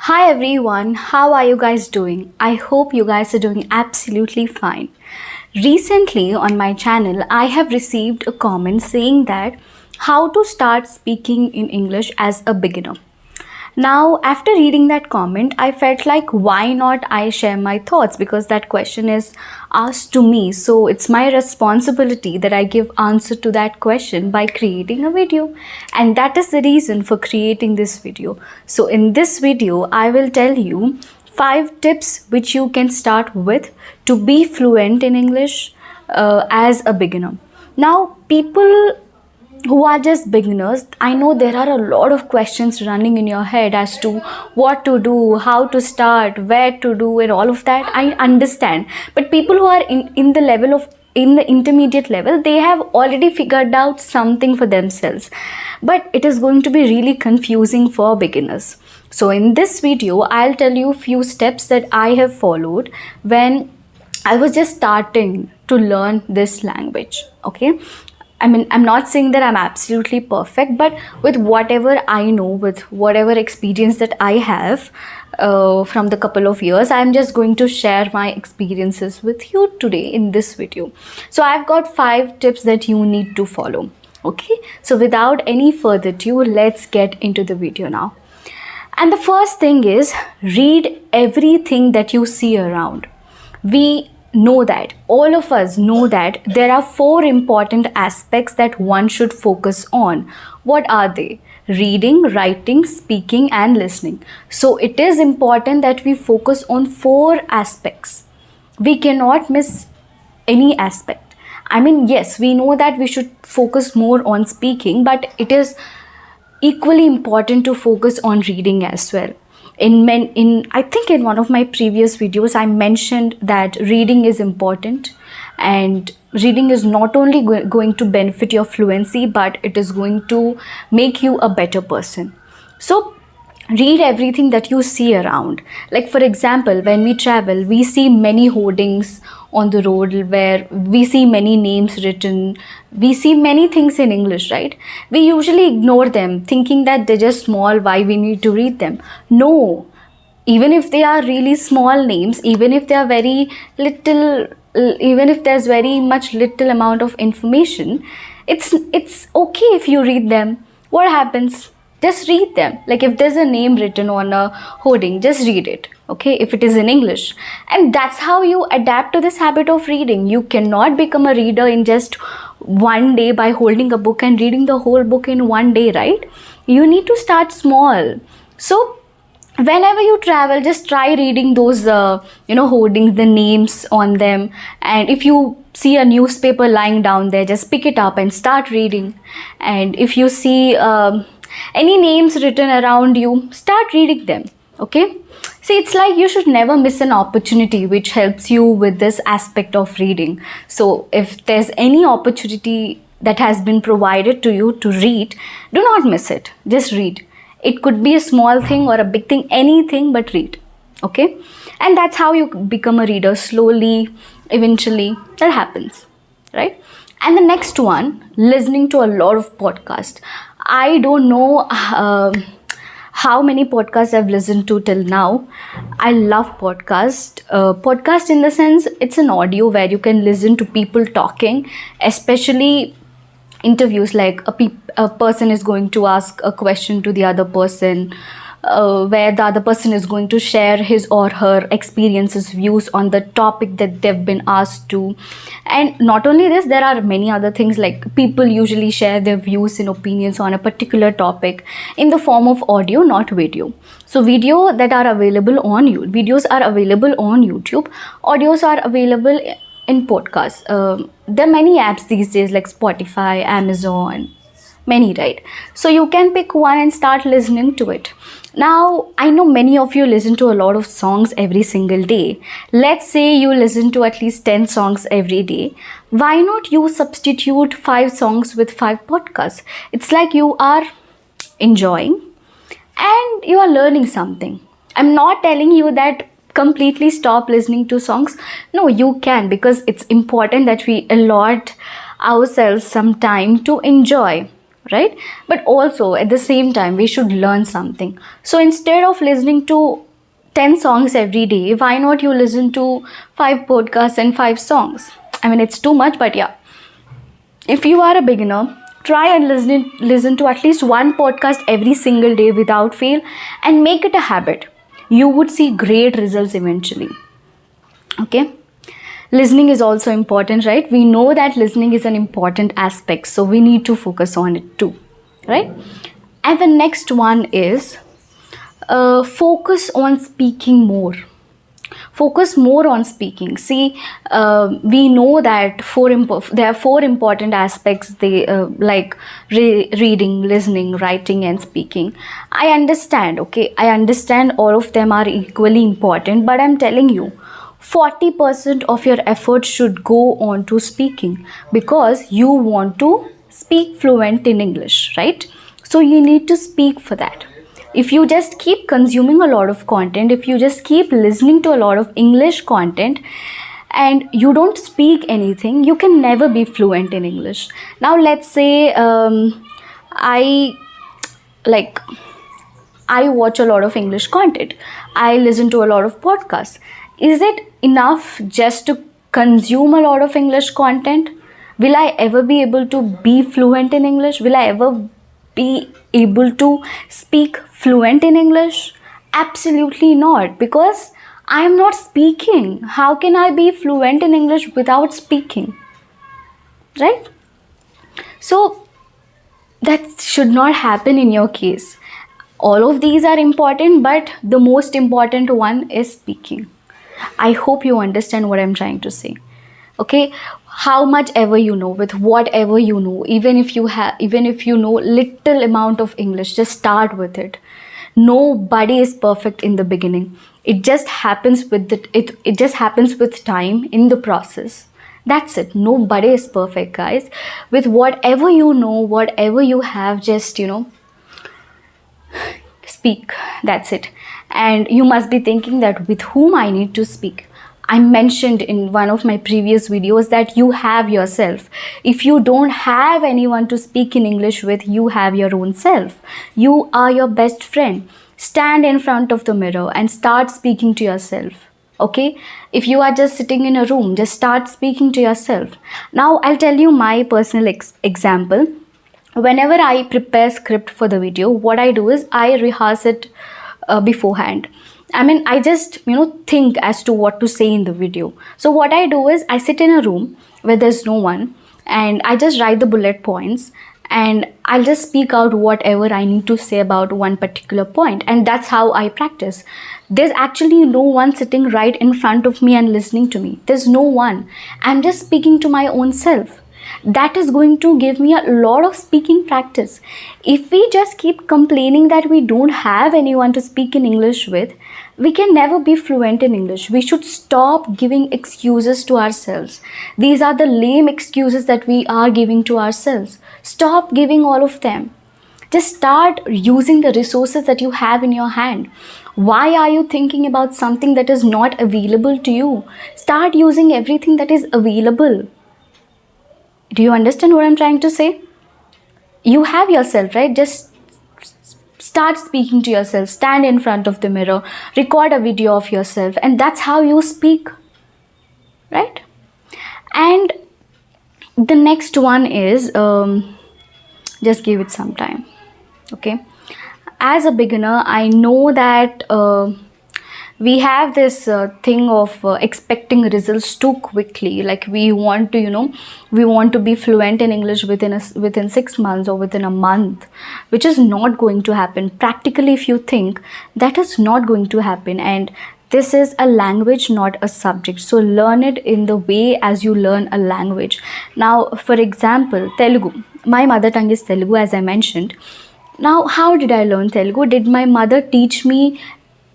Hi everyone, how are you guys doing? I hope you guys are doing absolutely fine. Recently on my channel, I have received a comment saying that how to start speaking in English as a beginner. Now, after reading that comment, I felt like why not I share my thoughts, because that question is asked to me. So it's my responsibility that I give answer to that question by creating a video. And that is the reason for creating this video. So in this video, I will tell you 5 tips which you can start with to be fluent in English as a beginner. Now, people who are just beginners, I know there are a lot of questions running in your head as to what to do, how to start, where to do, and all of that. I understand, but people who are in the intermediate level, they have already figured out something for themselves, but it is going to be really confusing for beginners. So in this video, I'll tell you a few steps that I have followed when I was just starting to learn this language. Okay, I mean, I'm not saying that I'm absolutely perfect, but with whatever I know, with whatever experience that I have from the couple of years, I'm just going to share my experiences with you today in this video. So I've got 5 tips that you need to follow. Okay, so without any further ado, let's get into the video now. And the first thing is, read everything that you see around. We know that, all of us know that there are 4 important aspects that one should focus on. What are they? Reading, writing, speaking, and listening. So it is important that we focus on 4 aspects. We cannot miss any aspect. I mean, yes, we know that we should focus more on speaking, but it is equally important to focus on reading as well. I think in one of my previous videos, I mentioned that reading is important, and reading is not only going to benefit your fluency, but it is going to make you a better person. So read everything that you see around. Like, for example, when we travel, we see many hoardings on the road where we see many names written. We see many things in English, right? We usually ignore them, thinking that they're just small, why we need to read them. No, even if they are really small names, even if they are very little, even if there's very much little amount of information, it's okay if you read them. What happens? Just read them. Like, if there's a name written on a hoarding, just read it, okay, if it is in English. And that's how you adapt to this habit of reading. You cannot become a reader in just one day by holding a book and reading the whole book in one day, right? You need to start small. So whenever you travel, just try reading those hoardings, the names on them. And if you see a newspaper lying down there, just pick it up and start reading. And if you see any names written around you, start reading them. Okay, see, it's like you should never miss an opportunity which helps you with this aspect of reading. So if there's any opportunity that has been provided to you to read, do not miss it. Just read. It could be a small thing or a big thing, anything, but read. Okay, and that's how you become a reader. Slowly, eventually, that happens, right? And the next one, listening to a lot of podcasts. I don't know how many podcasts I've listened to till now. I love podcast. Podcast in the sense, it's an audio where you can listen to people talking, especially interviews, like a person is going to ask a question to the other person, where the other person is going to share his or her experiences, views on the topic that they've been asked to. And not only this, there are many other things, like people usually share their views and opinions on a particular topic in the form of audio, not video. So videos are available on YouTube, audios are available in podcasts. There are many apps these days, like Spotify, Amazon, many, right? So you can pick one and start listening to it. Now, I know many of you listen to a lot of songs every single day. Let's say you listen to at least 10 songs every day. Why not you substitute 5 songs with 5 podcasts? It's like you are enjoying and you are learning something. I'm not telling you that completely stop listening to songs. No, you can, because it's important that we allot ourselves some time to enjoy, right? But also at the same time we should learn something. So instead of listening to 10 songs every day, why not you listen to 5 podcasts and 5 songs? I mean, it's too much, but yeah. If you are a beginner, try and listen to at least one podcast every single day without fail and make it a habit. You would see great results eventually. Okay? Listening is also important, right? We know that listening is an important aspect, so we need to focus on it too, right? And the next one is focus on speaking more. Focus more on speaking. See, we know that there are 4 important aspects, like reading, listening, writing and speaking. I understand, okay? I understand all of them are equally important, but I'm telling you, 40% of your effort should go on to speaking, because you want to speak fluent in English, right? So you need to speak for that. If you just keep consuming a lot of content, if you just keep listening to a lot of English content and you don't speak anything, you can never be fluent in English. Now let's say I watch a lot of English content. I listen to a lot of podcasts. Is it enough just to consume a lot of English content? Will I ever be able to be fluent in English? Will I ever be able to speak fluent in English? Absolutely not, because I am not speaking. How can I be fluent in English without speaking? Right? So that should not happen in your case. All of these are important, but the most important one is speaking. I hope you understand what I'm trying to say. Okay, how much ever you know, with whatever you know, even if you know little amount of English, just start with it. Nobody is perfect in the beginning. It just happens with it just happens with time, in the process. That's it. Nobody is perfect, guys. With whatever you know, whatever you have, just speak. That's it. And you must be thinking that with whom I need to speak. I mentioned in one of my previous videos that you have yourself. If you don't have anyone to speak in English with, you have your own self. You are your best friend. Stand in front of the mirror and start speaking to yourself. Okay? If you are just sitting in a room, just start speaking to yourself. Now I'll tell you my personal example. Whenever I prepare script for the video, what I do is I rehearse it beforehand. I mean, I just think as to what to say in the video. So what I do is I sit in a room where there's no one, and I just write the bullet points, and I'll just speak out whatever I need to say about one particular point, and that's how I practice. There's actually no one sitting right in front of me and listening to me. There's no one. I'm just speaking to my own self. That is going to give me a lot of speaking practice. If we just keep complaining that we don't have anyone to speak in English with, we can never be fluent in English. We should stop giving excuses to ourselves. These are the lame excuses that we are giving to ourselves. Stop giving all of them. Just start using the resources that you have in your hand. Why are you thinking about something that is not available to you? Start using everything that is available. Do you understand what I'm trying to say? You have yourself, right? Just start speaking to yourself. Stand in front of the mirror. Record a video of yourself. And that's how you speak. Right? And the next one is, just give it some time. Okay? As a beginner, I know that we have this thing of expecting results too quickly. Like we want to be fluent in English within 6 months or within a month, which is not going to happen. Practically, if you think, that is not going to happen. And this is a language, not a subject. So learn it in the way as you learn a language. Now, for example, Telugu. My mother tongue is Telugu, as I mentioned. Now, how did I learn Telugu? Did my mother teach me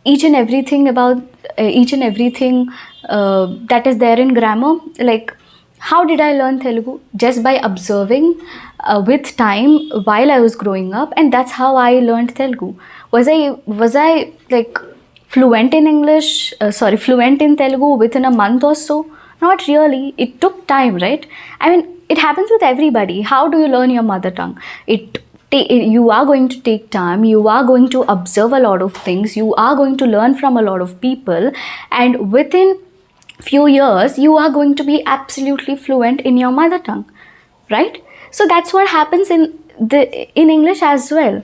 each and everything about that is there in grammar? Like, how did I learn Telugu? Just by observing with time while I was growing up, and that's how I learned Telugu. Was I like fluent in fluent in Telugu within a month or so? Not really. It took time, right? I mean, it happens with everybody. How do you learn your mother tongue? It You are going to take time, you are going to observe a lot of things, you are going to learn from a lot of people, and within few years you are going to be absolutely fluent in your mother tongue, right? So that's what happens in English as well.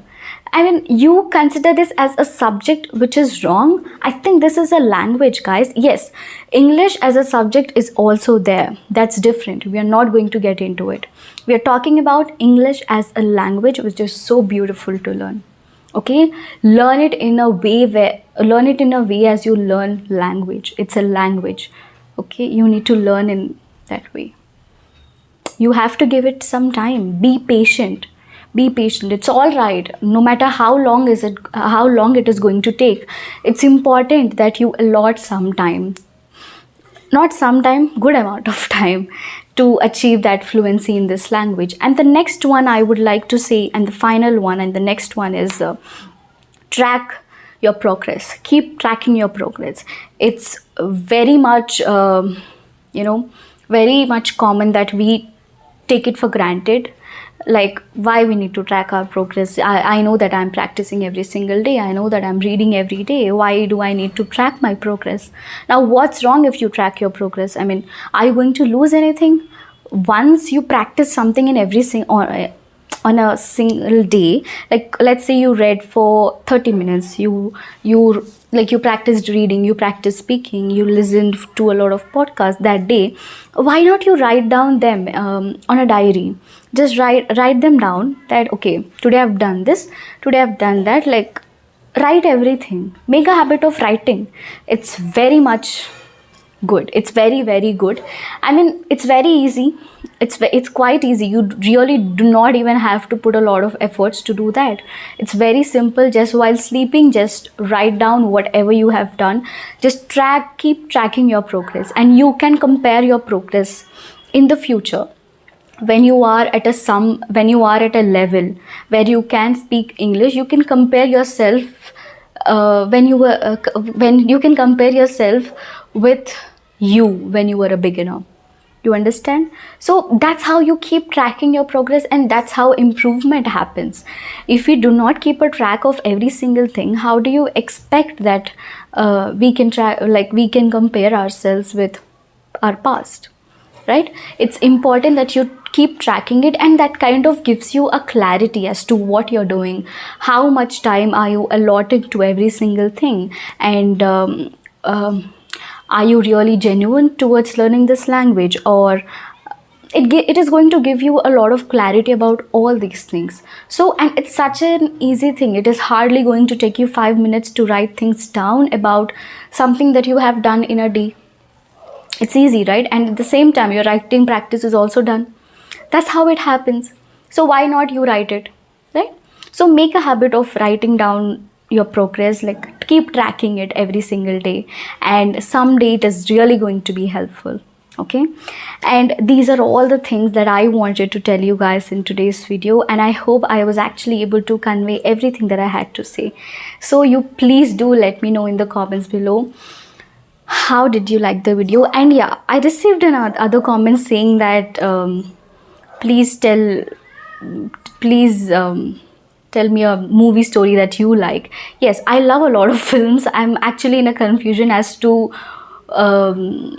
I mean, you consider this as a subject, which is wrong. I think this is a language, guys. Yes, English as a subject is also there. That's different. We are not going to get into it. We are talking about English as a language, which is so beautiful to learn. Okay, learn it in a way as you learn language. It's a language. Okay, you need to learn in that way. You have to give it some time. Be patient. Be patient. It's all right. No matter how long it is going to take. It's important that you allot some time. Not some time, good amount of time to achieve that fluency in this language. And the next one I would like to say, and the final one, and the next one is track your progress. Keep tracking your progress. It's very much very much common that we take it for granted, like why we need to track our progress. I know that I'm practicing every single day, I know that I'm reading every day, why do I need to track my progress? Now what's wrong if you track your progress? I mean, are you going to lose anything? Once you practice something in on a single day, like let's say you read for 30 minutes, you practiced reading, you practiced speaking, you listened to a lot of podcasts that day, why not you write down them on a diary? Just write them down that okay, today I've done this, today I've done that. Like, write everything. Make a habit of writing. It's very much good. It's very, very good. I mean, it's very easy. It's quite easy. You really do not even have to put a lot of efforts to do that. It's very simple. Just while sleeping, just write down whatever you have done. Just keep tracking your progress, and you can compare your progress in the future. When you are at a level where you can speak English, you can compare yourself when you can compare yourself with when you were a beginner. You understand? So that's how you keep tracking your progress, and that's how improvement happens. If we do not keep a track of every single thing, how do you expect that we can compare ourselves with our past, right? It's important that you keep tracking it, and that kind of gives you a clarity as to what you're doing, how much time are you allotting to every single thing, and are you really genuine towards learning this language, or it is going to give you a lot of clarity about all these things. So, and it's such an easy thing. It is hardly going to take you 5 minutes to write things down about something that you have done in a day. It's easy, right? And at the same time, your writing practice is also done. That's how it happens. So why not you write it, right? So make a habit of writing down your progress, like keep tracking it every single day, and someday it is really going to be helpful. Okay, and these are all the things that I wanted to tell you guys in today's video, and I hope I was actually able to convey everything that I had to say. So you please do let me know in the comments below, how did you like the video? And yeah, I received other comments saying that please tell me a movie story that you like. Yes, I love a lot of films. I'm actually in a confusion as to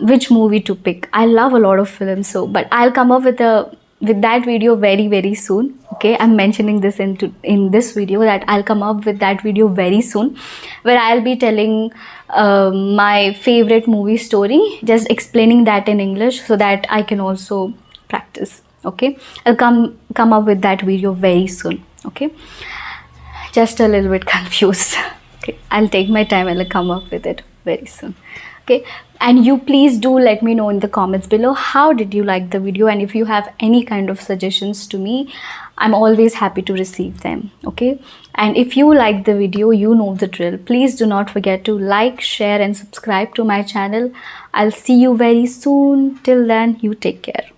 which movie to pick. I love a lot of films, but I'll come up with that video very, very soon. Okay, I'm mentioning this in this video, that I'll come up with that video very soon, where I'll be telling my favorite movie story, just explaining that in English so that I can also practice. Okay, I'll come up with that video very soon. Okay, just a little bit confused. Okay, I'll take my time and I'll come up with it very soon. Okay, and you please do let me know in the comments below, how did you like the video, and if you have any kind of suggestions to me, I'm always happy to receive them. Okay, and if you like the video, you know the drill. Please do not forget to like, share and subscribe to my channel. I'll see you very soon. Till then, you take care.